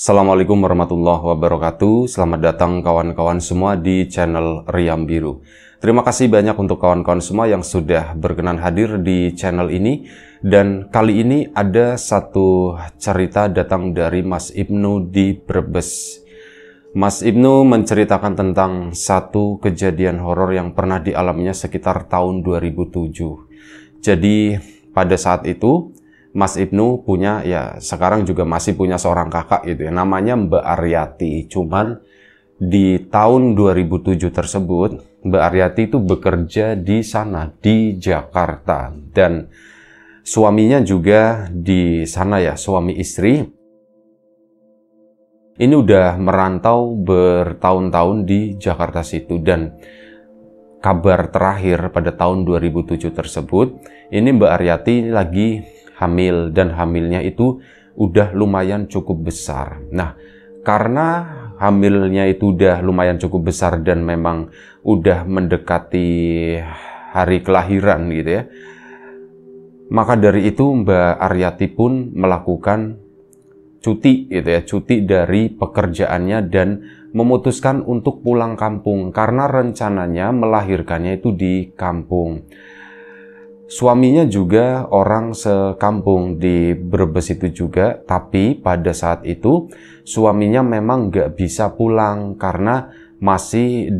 Assalamualaikum warahmatullahi wabarakatuh. Selamat datang kawan-kawan semua di channel Riam Biru. Terima kasih banyak untuk kawan-kawan semua yang sudah berkenan hadir di channel ini. Dan kali ini ada satu cerita datang dari Mas Ibnu di Brebes. Mas Ibnu menceritakan tentang satu kejadian horor yang pernah dialaminya sekitar tahun 2007. Jadi pada saat itu Mas Ibnu punya, ya sekarang juga masih punya seorang kakak gitu ya, namanya Mbak Aryati. Cuman di tahun 2007 tersebut, Mbak Aryati itu bekerja di sana, di Jakarta. Dan suaminya juga di sana ya, suami istri. Ini udah merantau bertahun-tahun di Jakarta situ. Dan kabar terakhir pada tahun 2007 tersebut, ini Mbak Aryati lagi hamil, dan hamilnya itu udah lumayan cukup besar. Nah, karena hamilnya itu udah lumayan cukup besar dan memang udah mendekati hari kelahiran gitu ya, maka dari itu Mbak Aryati pun melakukan cuti gitu ya, cuti dari pekerjaannya dan memutuskan untuk pulang kampung karena rencananya melahirkannya itu di kampung. Suaminya juga orang sekampung di Brebes itu juga, tapi pada saat itu suaminya memang nggak bisa pulang karena masih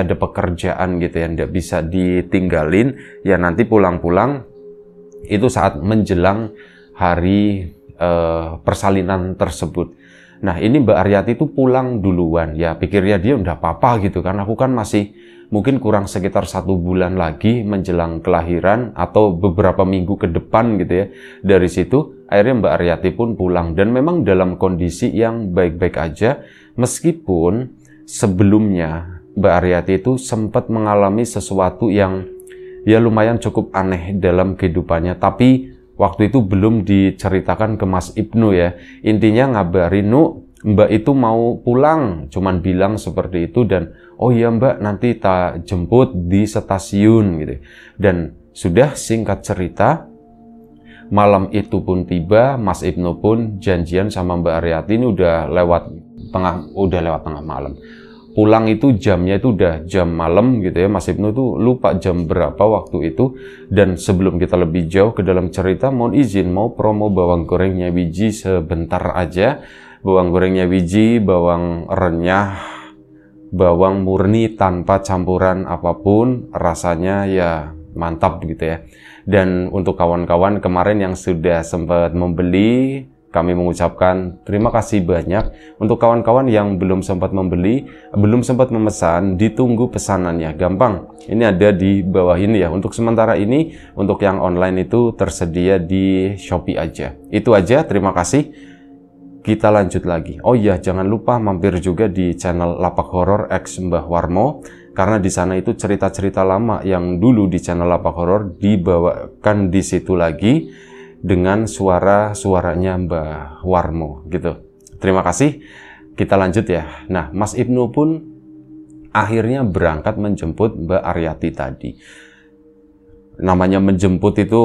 ada pekerjaan gitu ya, nggak bisa ditinggalin. Ya nanti pulang-pulang itu saat menjelang hari persalinan tersebut. Nah ini Mbak Aryati itu pulang duluan, ya pikirnya dia udah apa-apa gitu kan, aku kan masih mungkin kurang sekitar 1 bulan lagi menjelang kelahiran atau beberapa minggu ke depan gitu ya. Dari situ akhirnya Mbak Aryati pun pulang dan memang dalam kondisi yang baik-baik aja, meskipun sebelumnya Mbak Aryati itu sempat mengalami sesuatu yang ya lumayan cukup aneh dalam kehidupannya, tapi waktu itu belum diceritakan ke Mas Ibnu ya. Intinya ngabarin, Mbak itu mau pulang, cuman bilang seperti itu, dan oh iya Mbak nanti tak jemput di stasiun gitu. Dan sudah, singkat cerita, malam itu pun tiba, Mas Ibnu pun janjian sama Mbak Aryati ini udah lewat tengah malam. Pulang itu jamnya itu udah jam malam gitu ya. Mas Ibnu tuh lupa jam berapa waktu itu. Dan sebelum kita lebih jauh ke dalam cerita, mohon izin mau promo bawang gorengnya Wiji sebentar aja. Bawang gorengnya Wiji, bawang renyah, bawang murni tanpa campuran apapun, rasanya ya mantap gitu ya. Dan untuk kawan-kawan kemarin yang sudah sempat membeli, kami mengucapkan terima kasih banyak. Untuk kawan-kawan yang belum sempat membeli, belum sempat memesan, ditunggu pesanannya. Gampang, ini ada di bawah ini ya. Untuk sementara ini, untuk yang online itu tersedia di Shopee aja. Itu aja, terima kasih. Kita lanjut lagi. Oh iya, jangan lupa mampir juga di channel Lapak Horor X Mbah Warmo, karena di sana itu cerita-cerita lama yang dulu di channel Lapak Horor dibawakan di situ lagi dengan suaranya Mbah Warmo gitu. Terima kasih. Kita lanjut ya. Nah, Mas Ibnu pun akhirnya berangkat menjemput Mbak Aryati tadi. Namanya menjemput itu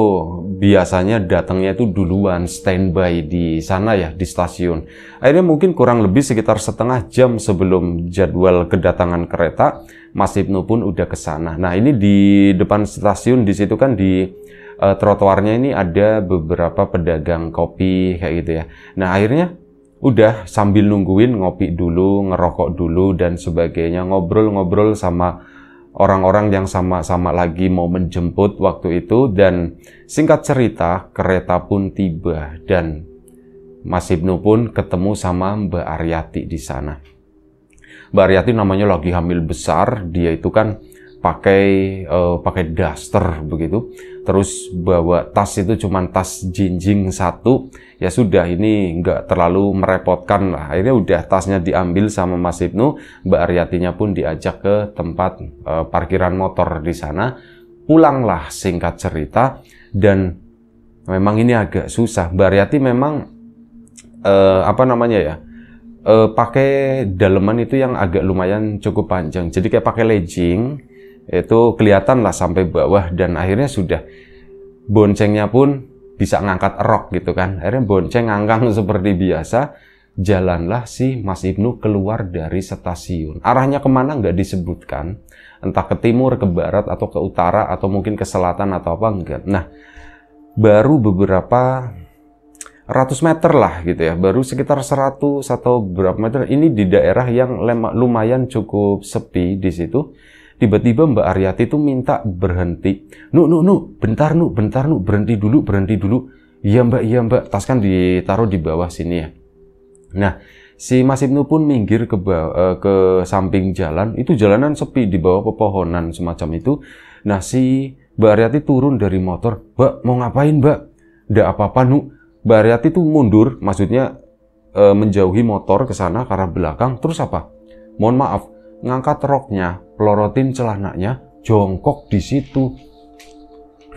biasanya datangnya itu duluan, standby di sana ya, di stasiun. Akhirnya mungkin kurang lebih sekitar setengah jam sebelum jadwal kedatangan kereta, Mas Ibnu pun udah ke sana. Nah ini di depan stasiun, di situ kan di trotoarnya ini ada beberapa pedagang kopi kayak gitu ya. Nah akhirnya udah sambil nungguin, ngopi dulu, ngerokok dulu dan sebagainya, ngobrol-ngobrol sama orang-orang yang sama-sama lagi mau menjemput waktu itu. Dan singkat cerita, kereta pun tiba dan Mas Ibnu pun ketemu sama Mbak Aryati di sana. Mbak Aryati namanya lagi hamil besar, dia itu kan pakai daster begitu, terus bawa tas itu cuman tas jinjing satu. Ya sudah, ini nggak terlalu merepotkan lah. Akhirnya udah tasnya diambil sama Mas Ibnu, Mbak Aryatinya pun diajak ke tempat parkiran motor di sana. Pulanglah singkat cerita, dan memang ini agak susah. Mbak Aryati memang pakai daleman itu yang agak lumayan cukup panjang, jadi kayak pakai legging itu kelihatan lah sampai bawah. Dan akhirnya sudah, boncengnya pun bisa ngangkat rok gitu kan. Akhirnya bonceng ngangkang seperti biasa. jalanlah si Mas Ibnu keluar dari stasiun. Arahnya kemana nggak disebutkan, entah ke timur, ke barat, atau ke utara, atau mungkin ke selatan, atau apa enggak. Nah, baru beberapa ratus meter lah gitu ya, baru sekitar 100 atau berapa meter, ini di daerah yang lumayan cukup sepi di situ. Tiba-tiba Mbak Aryati tuh minta berhenti. Bentar, berhenti dulu. Iya mbak, tas kan ditaruh di bawah sini ya. Nah, si Mas Ibnu pun minggir ke samping jalan, itu jalanan sepi di bawah pepohonan semacam itu. Nah, si Mbak Aryati turun dari motor. Mbak, mau ngapain mbak? Nggak apa-apa Mbak Aryati tuh mundur, maksudnya menjauhi motor ke sana ke arah belakang. Terus apa? Mohon maaf, ngangkat roknya, pelorotin celananya, jongkok di situ.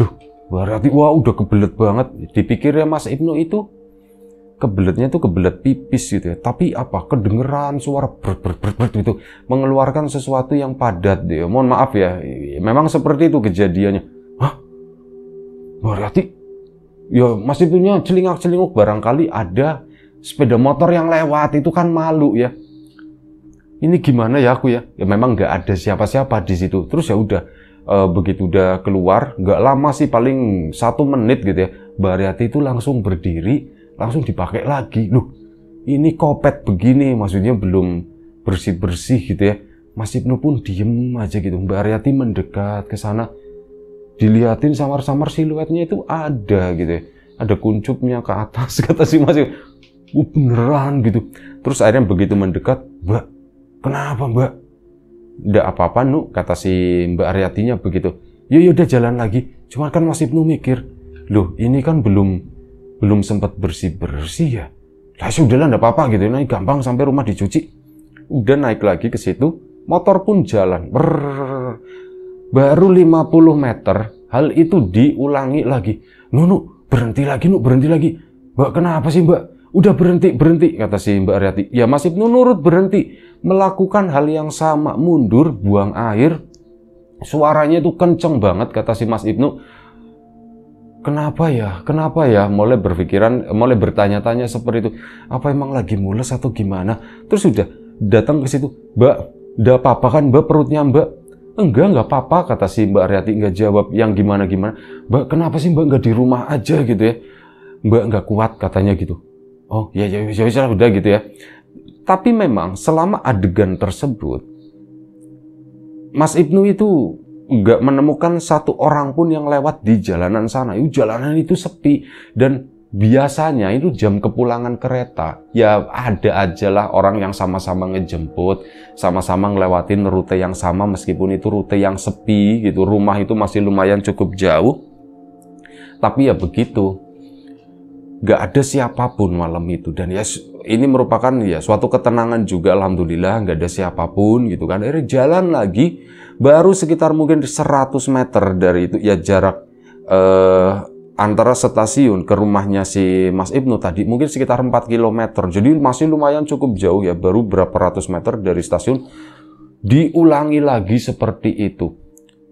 Loh, Mbak Aryati, wah udah kebelet banget. Dipikirnya Mas Ibnu itu kebeletnya tuh kebelet pipis gitu ya. Tapi apa? Kedengeran suara ber gitu, mengeluarkan sesuatu yang padat deh. Mohon maaf ya, memang seperti itu kejadiannya. Hah? Mbak Aryati? Ya Mas Ibnunya celingak-celinguk, barangkali ada sepeda motor yang lewat, itu kan malu ya. Ini gimana ya aku ya? Ya memang nggak ada siapa-siapa di situ. Terus ya udah, begitu udah keluar, nggak lama sih, paling 1 menit gitu ya. Mbak Aryati itu langsung berdiri, langsung dipakai lagi. Loh, ini kopet begini, maksudnya belum bersih-bersih gitu ya. Mas Ibnu pun diem aja gitu. Mbak Aryati mendekat ke sana, dilihatin samar-samar siluetnya itu ada gitu ya. Ada kuncupnya ke atas, kata si Mas Ibnu. Beneran gitu. Terus akhirnya begitu mendekat, Mbak, kenapa mbak? Nggak apa-apa kata si Mbak Aryatinya begitu. Ya udah jalan lagi. Cuman kan Mas Ibnu mikir, loh ini kan belum sempat bersih-bersih ya. Lah sudahlah nggak apa-apa gitu. Nah, gampang sampai rumah dicuci. Udah naik lagi ke situ, motor pun jalan. Baru 50 meter, hal itu diulangi lagi. Berhenti lagi. Mbak, kenapa sih mbak? Udah berhenti, kata si Mbak Aryati. Ya Mas Ibnu nurut berhenti. Melakukan hal yang sama, mundur, buang air. Suaranya itu kenceng banget, kata si Mas Ibnu. Kenapa ya? Mulai bertanya-tanya seperti itu. Apa emang lagi mules atau gimana? Terus sudah datang ke situ. Mbak, enggak apa-apa kan mbak perutnya mbak? Enggak apa-apa, kata si Mbak Aryati. Enggak jawab yang gimana-gimana. Mbak, kenapa sih mbak enggak di rumah aja gitu ya? Mbak enggak kuat katanya gitu. Oh ya udah gitu ya. Tapi memang selama adegan tersebut, Mas Ibnu itu nggak menemukan satu orang pun yang lewat di jalanan sana. Jalanan itu sepi, dan biasanya itu jam kepulangan kereta ya ada aja lah orang yang sama-sama ngejemput, sama-sama ngelewatin rute yang sama, meskipun itu rute yang sepi gitu. Rumah itu masih lumayan cukup jauh, tapi ya begitu, nggak ada siapapun malam itu. Dan ya ini merupakan ya suatu ketenangan juga, alhamdulillah nggak ada siapapun gitu kan. Akhirnya jalan lagi, baru sekitar mungkin 100 meter dari itu ya jarak antara stasiun ke rumahnya si Mas Ibnu tadi mungkin sekitar 4 km. Jadi masih lumayan cukup jauh ya, baru berapa ratus meter dari stasiun. Diulangi lagi seperti itu.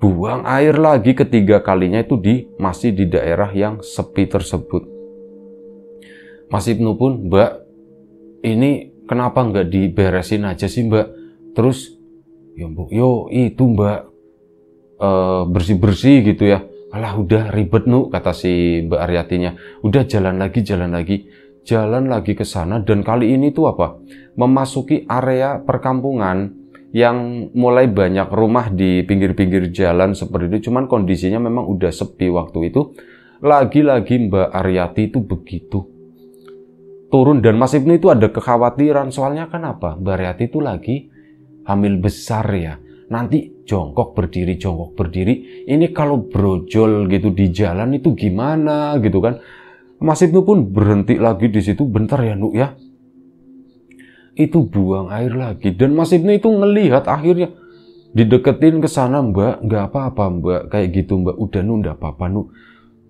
Buang air lagi ketiga kalinya itu masih di daerah yang sepi tersebut. Mas Ibnu pun, Mbak, ini kenapa nggak diberesin aja sih Mbak? Terus, itu Mbak, bersih-bersih gitu ya. Alah udah ribet kata si Mbak Aryatinya. Udah jalan lagi ke sana, dan kali ini tuh apa? Memasuki area perkampungan yang mulai banyak rumah di pinggir-pinggir jalan seperti itu. Cuman kondisinya memang udah sepi waktu itu. Lagi-lagi Mbak Aryati itu begitu turun, dan Mas Ibnu itu ada kekhawatiran, soalnya kan apa? Mbak Aryati itu lagi hamil besar ya. Nanti jongkok berdiri. Ini kalau brojol gitu di jalan itu gimana gitu kan? Mas Ibnu pun berhenti lagi di situ, bentar ya ya. Itu buang air lagi, dan Mas Ibnu itu ngelihat akhirnya dideketin ke sana. Mbak, nggak apa-apa Mbak, kayak gitu Mbak. Udah nggak apa-apa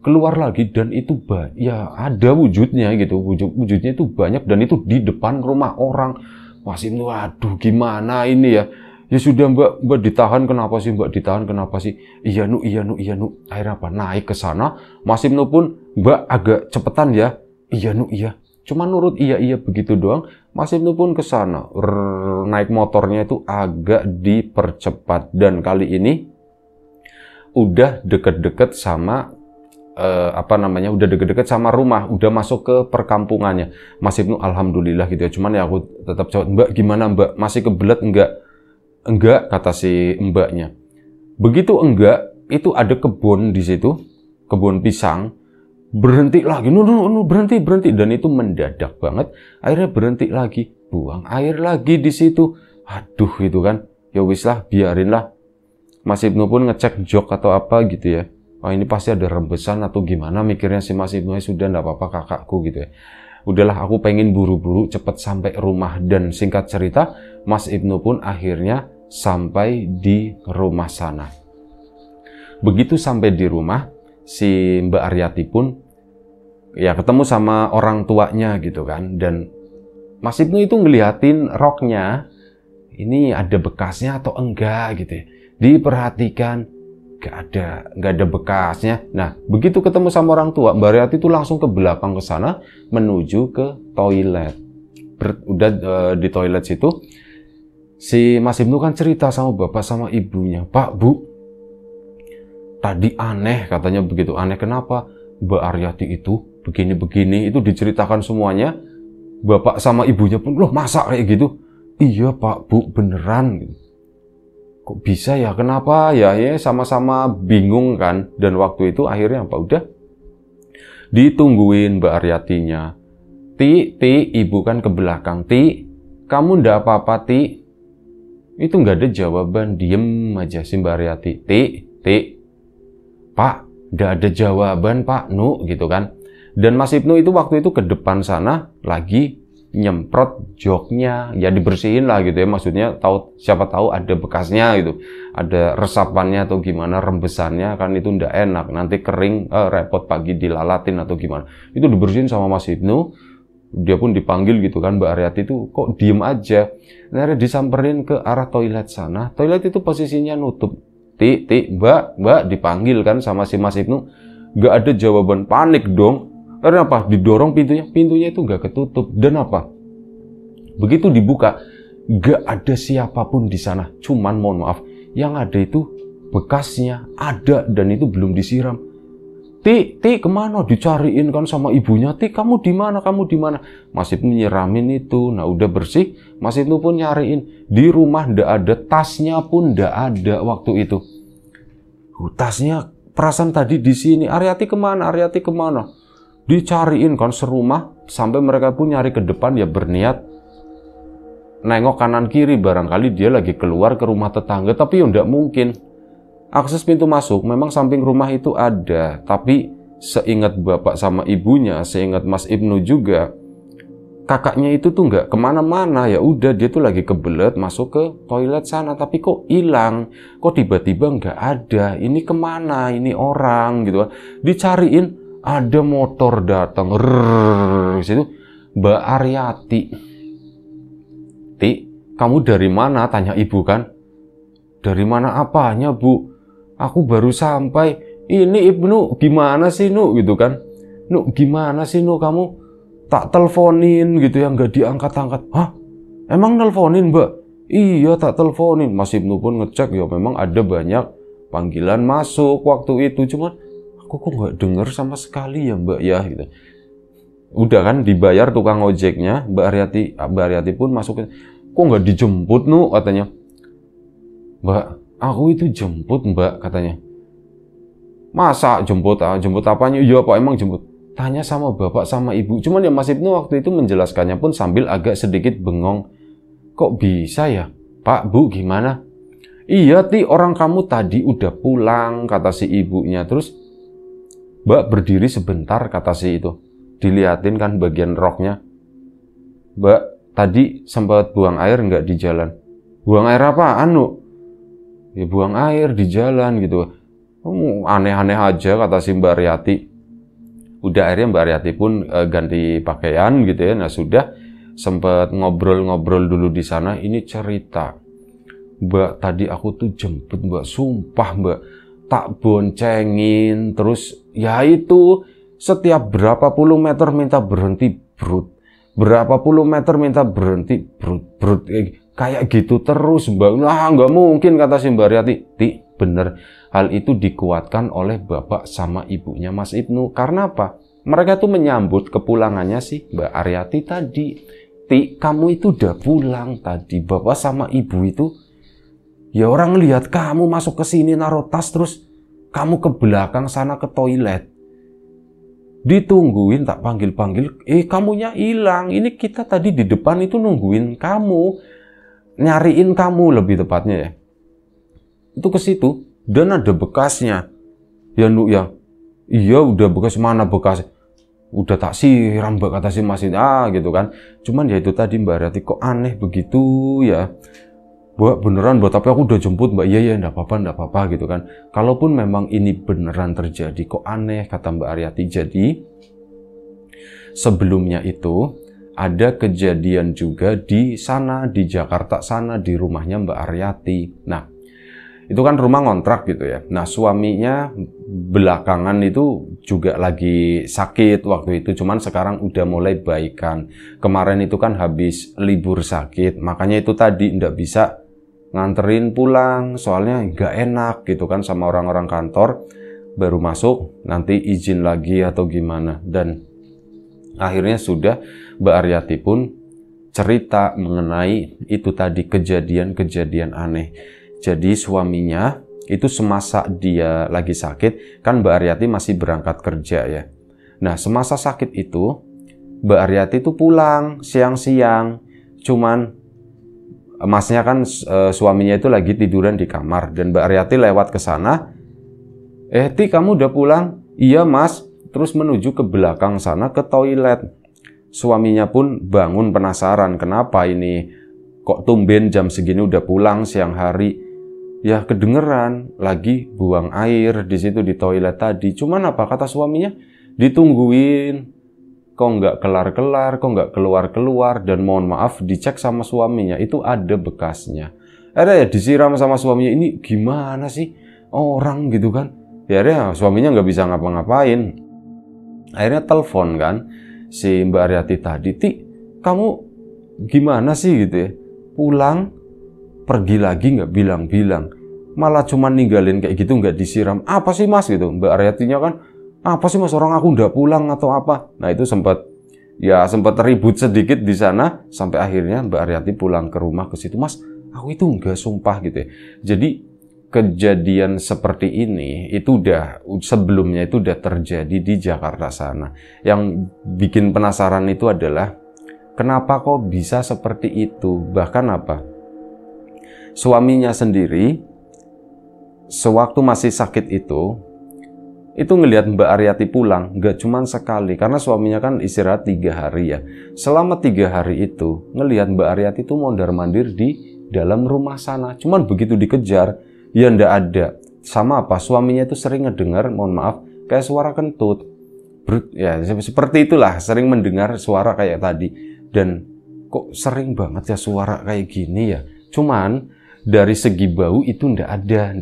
Keluar lagi, dan itu ya ada wujudnya gitu. Wujudnya itu banyak, dan itu di depan rumah orang. Mas Ibnu, aduh gimana ini ya? Ya sudah Mbak ditahan, kenapa sih Mbak ditahan, kenapa sih? Iya Akhirnya apa? Naik ke sana. Mas Ibnu pun, Mbak agak cepetan ya. Iya Cuma nurut iya begitu doang. Mas Ibnu pun ke sana. Naik motornya itu agak dipercepat. Dan kali ini udah deket-deket sama udah deket-deket sama rumah, udah masuk ke perkampungannya. Mas Ibnu alhamdulillah gitu ya. Cuman ya aku tetap jawab, Mbak gimana Mbak? Masih kebelet enggak? Enggak, kata si mbaknya. Begitu enggak, itu ada kebun di situ, kebun pisang. Berhenti lagi, berhenti. Dan itu mendadak banget. Akhirnya berhenti lagi, buang air lagi di situ. Aduh itu kan, ya wis lah, biarin lah. Mas Ibnu pun ngecek jok atau apa gitu ya. Oh ini pasti ada rembesan atau gimana, mikirnya si Mas Ibnu, sudah enggak apa-apa kakakku gitu ya. Udahlah, aku pengen buru-buru cepet sampai rumah. Dan singkat cerita, Mas Ibnu pun akhirnya sampai di rumah sana. Begitu sampai di rumah, si Mbak Aryati pun ya ketemu sama orang tuanya gitu kan. Dan Mas Ibnu itu ngeliatin roknya, ini ada bekasnya atau enggak gitu ya. Diperhatikan, nggak ada bekasnya. Nah, begitu ketemu sama orang tua, Mbak Aryati itu langsung ke belakang ke sana menuju ke toilet. Udah di toilet situ, si Mas Ibnu kan cerita sama bapak sama ibunya, Pak, Bu, tadi aneh katanya begitu. Aneh kenapa? Mbak Aryati itu begini-begini, itu diceritakan semuanya. Bapak sama ibunya pun, loh masa kayak gitu? Iya Pak, Bu, beneran. Kok bisa ya? Kenapa ya? Ya sama-sama bingung kan. Dan waktu itu akhirnya apa? Udah ditungguin Mbak Aryatinya. Ti, ibu kan ke belakang. Ti, kamu ndak apa-apa, Ti? Itu nggak ada jawaban, diem aja si Mbak Aryati. Ti, Pak, ndak ada jawaban Pak, gitu kan. Dan Mas Ibnu itu waktu itu ke depan sana lagi nyemprot joknya, ya dibersihin lah gitu ya, maksudnya siapa tahu ada bekasnya gitu, ada resapannya atau gimana, rembesannya kan itu ndak enak, nanti kering repot pagi dilalatin atau gimana. Itu dibersihin sama Mas Ibnu. Dia pun dipanggil gitu kan, Mbak Aryati itu kok diem aja. Akhirnya disamperin ke arah toilet sana. Toilet itu posisinya nutup. Ti, Mbak dipanggil kan sama si Mas Ibnu. Nggak ada jawaban, panik dong. Karena apa? Didorong pintunya itu nggak ketutup. Dan apa? Begitu dibuka, nggak ada siapapun di sana. Cuman mohon maaf, yang ada itu bekasnya ada dan itu belum disiram. Ti, kemana? Dicariin kan sama ibunya. Ti, kamu di mana? Mas Ibnu nyiramin itu. Nah udah bersih, Mas Ibnu pun nyariin. Di rumah ndak ada, tasnya pun ndak ada waktu itu. Tasnya perasaan tadi di sini. Aryati kemana? Dicariin kan serumah, sampai mereka pun nyari ke depan ya, berniat nengok kanan kiri, barangkali dia lagi keluar ke rumah tetangga, tapi ya ndak mungkin. Akses pintu masuk memang samping rumah itu ada, tapi seingat bapak sama ibunya, seingat Mas Ibnu juga, kakaknya itu tuh nggak kemana-mana. Ya udah, dia tuh lagi kebelet masuk ke toilet sana, tapi kok hilang, kok tiba-tiba nggak ada. Ini kemana? Ini orang gitu. Dicariin, ada motor datang. Situ Mbak Aryati. Ti, kamu dari mana? Tanya ibu kan. Dari mana apanya, Bu? Aku baru sampai. Ini Ibnu, gimana sih, gitu kan. Gimana sih, kamu tak teleponin gitu ya, nggak diangkat-angkat. Hah? Emang nelponin, Mbak? Iya, tak teleponin. Mas Ibnu pun ngecek, ya memang ada banyak panggilan masuk waktu itu. Cuman, aku kok nggak denger sama sekali ya, Mbak ya, gitu. Udah kan dibayar tukang ojeknya, Mbak Aryati pun masuk. Kok nggak dijemput, katanya. Mbak, aku itu jemput, Mbak, katanya. Masa jemput? Jemput apanya? Iya Pak, emang jemput. Tanya sama bapak sama ibu. Cuman ya Mas Ibnu waktu itu menjelaskannya pun sambil agak sedikit bengong. Kok bisa ya? Pak, Bu, gimana? Iya, Ti, orang kamu tadi udah pulang, kata si ibunya. Terus, Mbak berdiri sebentar, kata si itu. Diliatin kan bagian roknya. Mbak, tadi sempat buang air nggak di jalan? Buang air apaan, Ya buang air di jalan gitu. Aneh-aneh aja, kata si Mbak Aryati. Udah akhirnya Mbak Aryati pun ganti pakaian gitu ya. Nah sudah sempat ngobrol-ngobrol dulu di sana. Ini cerita, Mbak, tadi aku tuh jemput, Mbak, sumpah, Mbak, tak boncengin. Terus ya itu setiap berapa puluh meter minta berhenti, Brut. berapa puluh meter minta berhenti, brut, kayak gitu terus Mbak. Lah nggak mungkin, kata si Mbak Aryati. Ti, bener, hal itu dikuatkan oleh bapak sama ibunya Mas Ibnu. Karena apa? Mereka tuh menyambut kepulangannya si Mbak Aryati tadi. Ti, kamu itu udah pulang tadi, bapak sama ibu itu. Ya orang lihat kamu masuk ke sini naruh tas, terus kamu ke belakang sana ke toilet. Ditungguin, tak panggil-panggil, kamunya hilang. Ini kita tadi di depan itu nungguin kamu, nyariin kamu lebih tepatnya ya. Itu ke situ dan ada bekasnya. Ya Nu ya, iya udah bekas, mana bekas? Udah tak siram Mbak, kata si Mas gitu kan. Cuman ya itu tadi Mbak Aryati, kok aneh begitu ya. Mbak beneran Mbak, tapi aku udah jemput Mbak. Iya enggak apa-apa gitu kan. Kalaupun memang ini beneran terjadi, kok aneh, kata Mbak Aryati. Jadi sebelumnya itu ada kejadian juga di sana, di Jakarta sana, di rumahnya Mbak Aryati. Nah, itu kan rumah ngontrak gitu ya. Nah, suaminya belakangan itu juga lagi sakit waktu itu, cuman sekarang udah mulai baikan. Kemarin itu kan habis libur sakit, makanya itu tadi nggak bisa nganterin pulang, soalnya nggak enak gitu kan sama orang-orang kantor, baru masuk nanti izin lagi atau gimana. Dan akhirnya sudah Mbak Aryati pun cerita mengenai itu tadi, kejadian-kejadian aneh. Jadi suaminya itu semasa dia lagi sakit, kan Mbak Aryati masih berangkat kerja ya. Nah, semasa sakit itu Mbak Aryati itu pulang siang-siang, cuman Masnya kan suaminya itu lagi tiduran di kamar, dan Mbak Aryati lewat ke sana. Ti, kamu udah pulang? Iya Mas. Terus menuju ke belakang sana ke toilet. Suaminya pun bangun penasaran, kenapa ini kok tumben jam segini udah pulang siang hari. Ya kedengeran lagi buang air di situ di toilet tadi. Cuman apa kata suaminya? Ditungguin. Kok nggak kelar-kelar, kok nggak keluar-keluar, dan mohon maaf dicek sama suaminya itu ada bekasnya. Ada ya disiram sama suaminya, ini gimana sih orang gitu kan? Ya akhirnya suaminya nggak bisa ngapa-ngapain. Akhirnya telepon kan si Mbak Aryati tadi, Ti, kamu gimana sih gitu ya? Pulang, pergi lagi nggak bilang-bilang, malah cuma ninggalin kayak gitu, nggak disiram. Apa sih Mas gitu? Mbak Aryatinya kan, apa sih Mas, orang aku udah pulang atau apa? Nah itu sempat ribut sedikit di sana, sampai akhirnya Mbak Aryati pulang ke rumah ke situ, Mas, aku itu enggak sumpah gitu ya. Jadi kejadian seperti ini itu sebelumnya itu udah terjadi di Jakarta sana. Yang bikin penasaran itu adalah kenapa kok bisa seperti itu? Bahkan apa? Suaminya sendiri sewaktu masih sakit itu ngelihat Mbak Aryati pulang, nggak cuma sekali, karena suaminya kan istirahat 3 hari ya. Selama 3 hari itu, ngelihat Mbak Aryati itu mondar-mandir di dalam rumah sana. Cuman begitu dikejar, ya ndak ada. Sama apa, suaminya itu sering ngedengar, mohon maaf, kayak suara kentut. Ya, seperti itulah, sering mendengar suara kayak tadi. Dan kok sering banget ya suara kayak gini ya. Cuman, dari segi bau itu ndak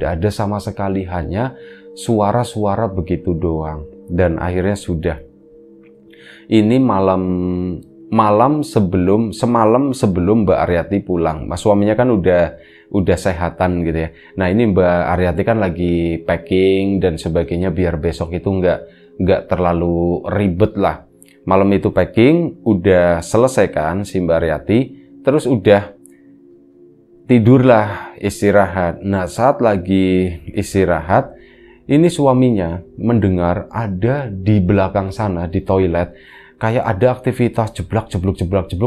ada sama sekali, hanya suara-suara begitu doang. Dan akhirnya sudah. Ini semalam sebelum Mbak Aryati pulang. Mas suaminya kan udah sehatan gitu ya. Nah ini Mbak Aryati kan lagi packing dan sebagainya biar besok itu nggak terlalu ribet lah. Malam itu packing, udah selesai kan si Mbak Aryati, terus udah tidurlah, istirahat. Nah saat lagi istirahat, ini suaminya mendengar ada di belakang sana, di toilet, kayak ada aktivitas jeblak,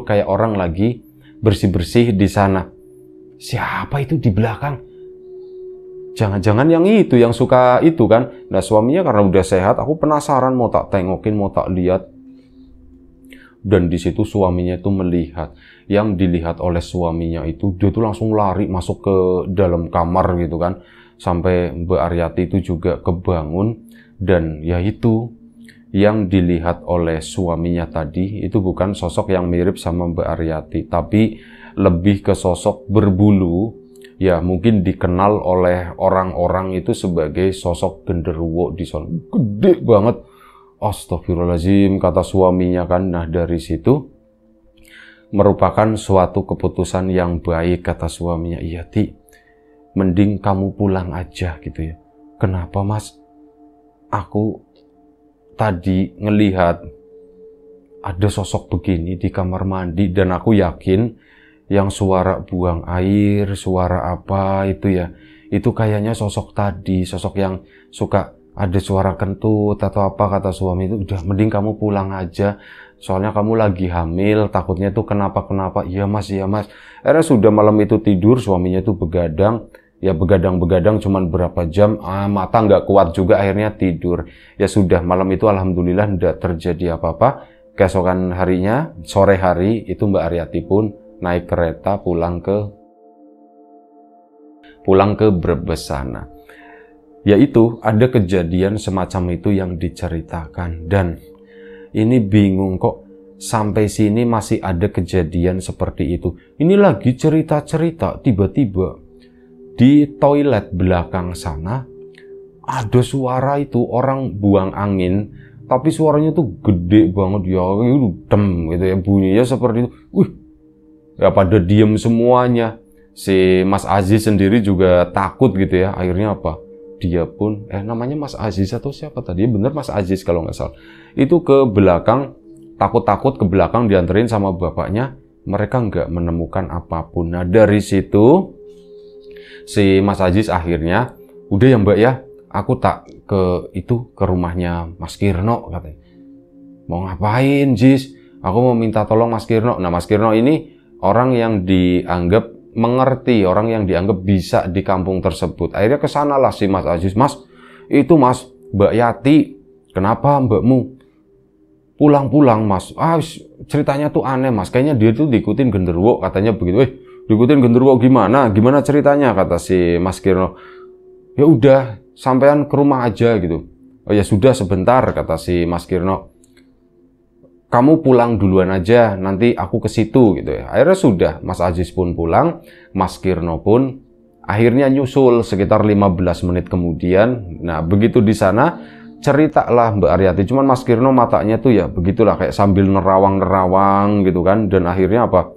kayak orang lagi bersih-bersih di sana. Siapa itu di belakang? Jangan-jangan yang itu, yang suka itu kan? Nah suaminya karena udah sehat, aku penasaran, mau tak tengokin, mau tak lihat. Dan di situ suaminya itu melihat. Yang dilihat oleh suaminya itu, dia tuh langsung lari masuk ke dalam kamar gitu kan. Sampai Mbak Aryati itu juga kebangun, dan ya itu yang dilihat oleh suaminya tadi itu bukan sosok yang mirip sama Mbak Aryati, tapi lebih ke sosok berbulu, ya mungkin dikenal oleh orang-orang itu sebagai sosok genderuwo di sana, gede banget. Astagfirullahaladzim, kata suaminya kan. Nah dari situ merupakan suatu keputusan yang baik, kata suaminya. Iya, Ti, mending kamu pulang aja gitu ya. Kenapa, Mas? Aku tadi ngelihat ada sosok begini di kamar mandi dan aku yakin yang suara buang air, suara apa itu ya, itu kayaknya sosok tadi, sosok yang suka ada suara kentut atau apa, kata suami itu. Udah, mending kamu pulang aja, soalnya kamu lagi hamil, takutnya tuh kenapa-kenapa. Iya Mas, iya Mas. Akhirnya sudah malam itu tidur, suaminya tuh begadang, ya begadang-begadang cuman berapa jam, mata nggak kuat juga, akhirnya tidur. Ya sudah, malam itu alhamdulillah nggak terjadi apa-apa. Keesokan harinya, sore hari itu Mbak Aryati pun naik kereta pulang ke Brebes sana. Yaitu ada kejadian semacam itu yang diceritakan, dan ini bingung kok sampai sini masih ada kejadian seperti itu. Ini lagi cerita-cerita, tiba-tiba di toilet belakang sana ada suara itu orang buang angin, tapi suaranya tuh gede banget ya, dem gitu ya, bunyinya seperti itu. Ya pada diem semuanya. Si Mas Aziz sendiri juga takut gitu ya. Akhirnya apa? Dia pun, namanya Mas Aziz atau siapa tadi? Bener Mas Aziz kalau nggak salah. Itu ke belakang, takut-takut ke belakang dianterin sama bapaknya. Mereka nggak menemukan apapun. Nah dari situ, si Mas Aziz akhirnya, udah ya Mbak ya, aku tak ke rumahnya Mas Kirno katanya. Mau ngapain, Jis? Aku mau minta tolong Mas Kirno. Nah Mas Kirno ini orang yang dianggap mengerti, orang yang dianggap bisa di kampung tersebut. Akhirnya kesanalah si Mas Aziz. Mas, itu Mas, Mbak Yati, kenapa mbakmu pulang-pulang Mas? Ceritanya tuh aneh Mas, kayaknya dia tuh diikutin genderuwo, katanya begitu. Diikutin genderuwo gimana? Gimana ceritanya? Kata si Mas Kirno. Ya udah, sampean ke rumah aja gitu. Oh ya sudah, sebentar, kata si Mas Kirno. Kamu pulang duluan aja, nanti aku ke situ gitu ya. Akhirnya sudah, Mas Aziz pun pulang, Mas Kirno pun akhirnya nyusul sekitar 15 menit kemudian. Nah, begitu di sana ceritalah Mbak Aryati, cuman Mas Kirno matanya tuh ya begitulah, kayak sambil nerawang-nerawang gitu kan. Dan akhirnya apa?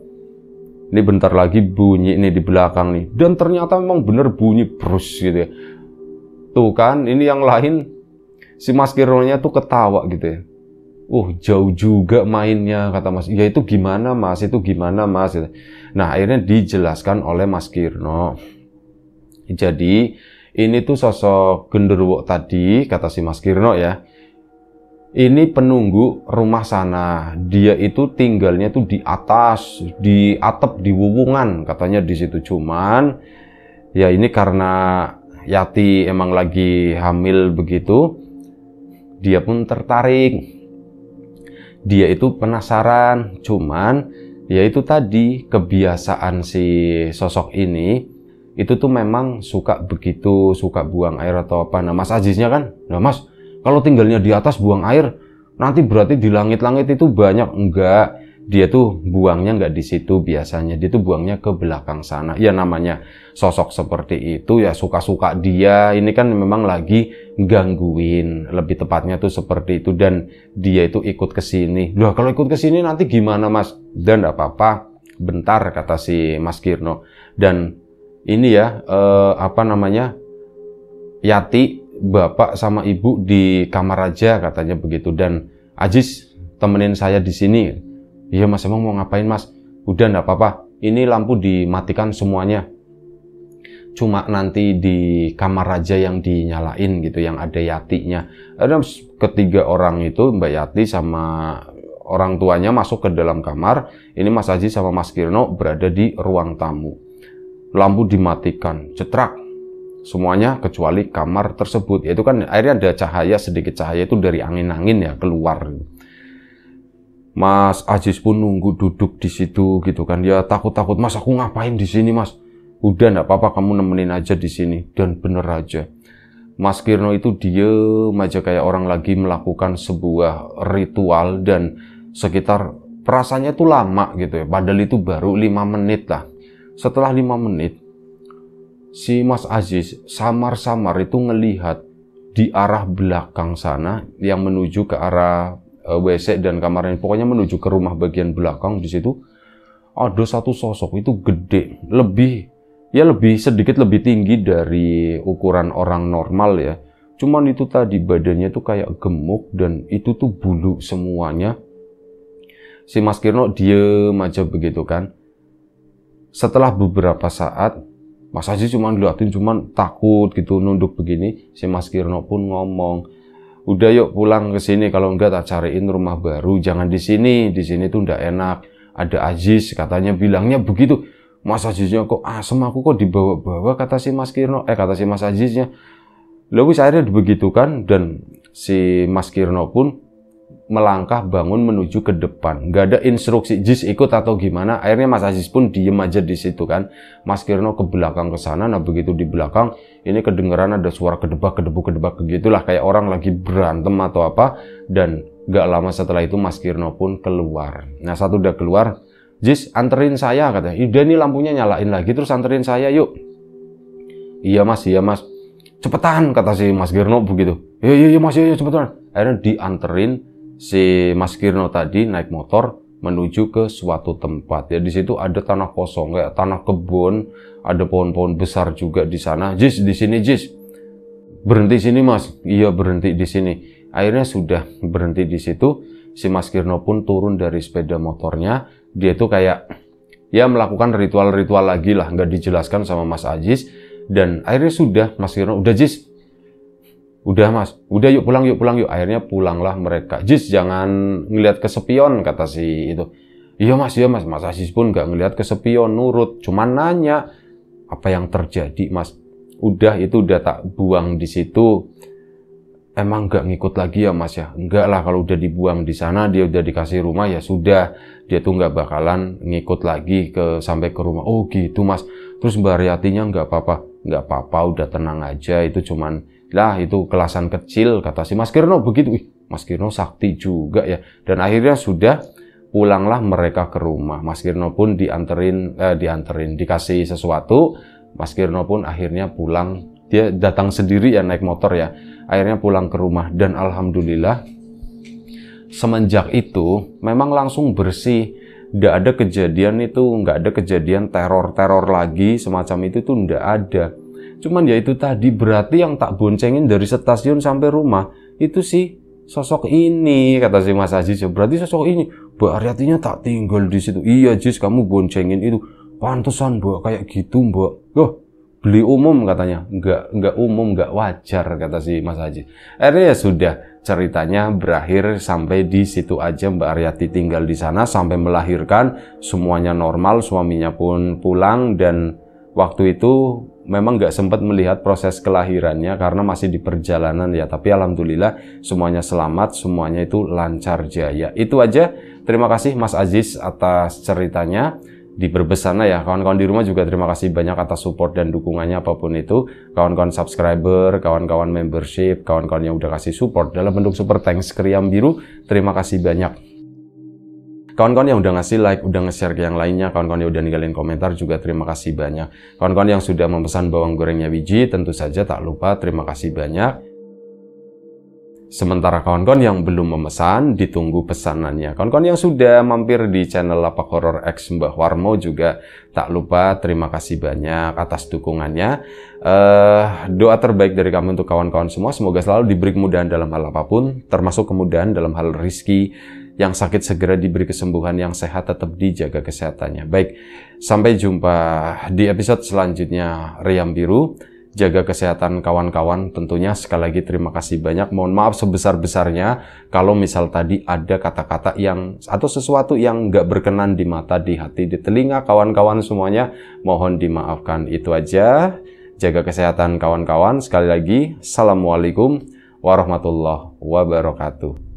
Ini bentar lagi bunyi nih di belakang nih. Dan ternyata memang bener bunyi brus gitu ya. Tuh kan, ini yang lain si Mas Kirno-nya tuh ketawa gitu ya. Jauh juga mainnya, kata Mas. Ya itu gimana Mas, itu gimana Mas. Nah akhirnya dijelaskan oleh Mas Kirno. Jadi ini tuh sosok genderuwo tadi, kata si Mas Kirno ya. Ini penunggu rumah sana. Dia itu tinggalnya tuh di atas, di atap, di wuwungan, katanya di situ. Cuman ya ini karena Yati emang lagi hamil begitu, dia pun tertarik. Dia itu penasaran, cuman ya itu tadi kebiasaan si sosok ini itu tuh memang suka begitu, suka buang air atau apa. Nah Mas Aziznya kan, nah Mas kalau tinggalnya di atas buang air nanti berarti di langit-langit itu banyak. Enggak, dia tuh buangnya enggak di situ biasanya, dia tuh buangnya ke belakang sana. Ya namanya sosok seperti itu ya suka-suka dia, ini kan memang lagi gangguin, lebih tepatnya tuh seperti itu. Dan dia itu ikut ke sini. Loh kalau ikut ke sini nanti gimana Mas? Dan enggak apa-apa, bentar, kata si Mas Kirno. Dan ini ya Yati, bapak sama ibu di kamar aja, katanya begitu. Dan Aziz temenin saya di sini. Iya Mas, emang mau ngapain Mas? Udah enggak apa-apa, ini lampu dimatikan semuanya. Cuma nanti di kamar aja yang dinyalain gitu, yang ada Yatinya. Ada ketiga orang itu, Mbak Yati sama orang tuanya masuk ke dalam kamar. Ini Mas Aziz sama Mas Kirno berada di ruang tamu. Lampu dimatikan, cetrak. Semuanya kecuali kamar tersebut. Itu kan akhirnya ada cahaya, sedikit cahaya itu dari angin-angin ya keluar. Mas Aziz pun nunggu duduk di situ gitu kan. Dia takut-takut, Mas aku ngapain di sini Mas? Udah enggak apa-apa, kamu nemenin aja di sini. Dan bener aja, Mas Kirno itu diem aja kayak orang lagi melakukan sebuah ritual. Dan sekitar perasaannya tuh lama gitu ya, padahal itu baru 5 menit lah. Setelah 5 menit si Mas Aziz samar-samar itu ngelihat di arah belakang sana yang menuju ke arah WC dan kamar ini, pokoknya menuju ke rumah bagian belakang di situ. ada satu sosok itu gede, lebih sedikit lebih tinggi dari ukuran orang normal ya. Cuman itu tadi badannya tuh kayak gemuk dan itu tuh bulu semuanya. Si Mas Kirno diem aja begitu kan. Setelah beberapa saat, Mas Aziz cuman liatin, cuman takut gitu nunduk begini. Si Mas Kirno pun ngomong, udah yuk pulang ke sini, kalau enggak tak cariin rumah baru. Jangan di sini tuh ndak enak. Ada Aziz, katanya bilangnya begitu. Mas Aziznya kok asem, aku kok dibawa-bawa, kata si Mas Kirno, kata si Mas Aziznya. Lalu akhirnya begitukan dan si Mas Kirno pun melangkah bangun menuju ke depan. Nggak ada instruksi, Jis ikut atau gimana. Akhirnya Mas Aziz pun diem aja di situ kan. Mas Kirno ke belakang ke sana. Nah begitu di belakang ini kedengeran ada suara kedebak begitulah, kayak orang lagi berantem atau apa. Dan nggak lama setelah itu Mas Kirno pun keluar. Nah saat udah keluar, Jis anterin saya, katanya. Udah nih lampunya nyalain lagi, terus anterin saya yuk. Iya mas. Cepetan, kata si Mas Kirno begitu. Iya mas, iya cepetan. Akhirnya dianterin si Mas Kirno tadi naik motor menuju ke suatu tempat. Ya di situ ada tanah kosong kayak tanah kebun, ada pohon-pohon besar juga di sana. Jis, di sini Jis. Berhenti sini mas. Iya berhenti di sini. Akhirnya sudah berhenti di situ. Si Mas Kirno pun turun dari sepeda motornya. Dia tuh kayak ya melakukan ritual-ritual lagi lah, nggak dijelaskan sama Mas Aziz. Dan akhirnya sudah Mas Kirno, udah Jis, udah mas, udah yuk pulang yuk. Akhirnya pulanglah mereka. Jis jangan ngeliat kesepion, kata si itu. Iya mas. Mas Aziz pun nggak ngeliat kesepion, nurut, cuman nanya apa yang terjadi mas. Udah itu udah tak buang di situ. Emang nggak ngikut lagi ya mas ya? Enggak lah, kalau udah dibuang di sana, dia udah dikasih rumah ya sudah, dia tuh nggak bakalan ngikut lagi sampai ke rumah. Oh gitu mas. Terus Mbak Aryatinya nggak apa-apa, udah tenang aja, itu cuman lah itu kelasan kecil, kata si Mas Kirno begitu. Mas Kirno sakti juga ya. Dan akhirnya sudah pulanglah mereka ke rumah. Mas Kirno pun dianterin, dikasih sesuatu. Mas Kirno pun akhirnya pulang. Dia datang sendiri ya, naik motor ya. Akhirnya pulang ke rumah dan alhamdulillah semenjak itu memang langsung bersih. Nggak ada kejadian teror lagi semacam itu tuh nggak ada. Cuman ya itu tadi, berarti yang tak boncengin dari stasiun sampai rumah itu sih sosok ini, kata si Mas Aziz. Berarti sosok ini, Mbak Aryatinya tak tinggal di situ. Iya Jis, kamu boncengin itu. Pantesan Mbak kayak gitu Mbak. Loh, beli umum katanya. Enggak umum, enggak wajar, kata si Mas Aziz. Akhirnya ya sudah, ceritanya berakhir sampai di situ aja. Mbak Aryati tinggal di sana sampai melahirkan, semuanya normal, suaminya pun pulang. Dan waktu itu memang nggak sempat melihat proses kelahirannya karena masih di perjalanan ya. Tapi alhamdulillah semuanya selamat, semuanya itu lancar jaya. Itu aja. Terima kasih Mas Aziz atas ceritanya di Brebes sana ya. Kawan-kawan di rumah juga terima kasih banyak atas support dan dukungannya apapun itu. Kawan-kawan subscriber, kawan-kawan membership, kawan-kawan yang udah kasih support dalam bentuk super thanks Kriam Biru, terima kasih banyak. Kawan-kawan yang udah ngasih like, udah nge-share ke yang lainnya, kawan-kawan yang udah ninggalin komentar juga terima kasih banyak. Kawan-kawan yang sudah memesan bawang gorengnya Wiji, tentu saja tak lupa terima kasih banyak. Sementara kawan-kawan yang belum memesan, ditunggu pesanannya. Kawan-kawan yang sudah mampir di channel Lapak Horor X Mbah Warmo juga tak lupa terima kasih banyak atas dukungannya. Doa terbaik dari kami untuk kawan-kawan semua, semoga selalu diberi kemudahan dalam hal apapun, termasuk kemudahan dalam hal rezeki. Yang sakit segera diberi kesembuhan, yang sehat tetap dijaga kesehatannya. Baik, sampai jumpa di episode selanjutnya Riam Biru. Jaga kesehatan kawan-kawan tentunya. Sekali lagi terima kasih banyak. Mohon maaf sebesar-besarnya kalau misal tadi ada kata-kata yang atau sesuatu yang nggak berkenan di mata, di hati, di telinga kawan-kawan semuanya. Mohon dimaafkan. Itu aja. Jaga kesehatan kawan-kawan. Sekali lagi, Assalamualaikum warahmatullahi wabarakatuh.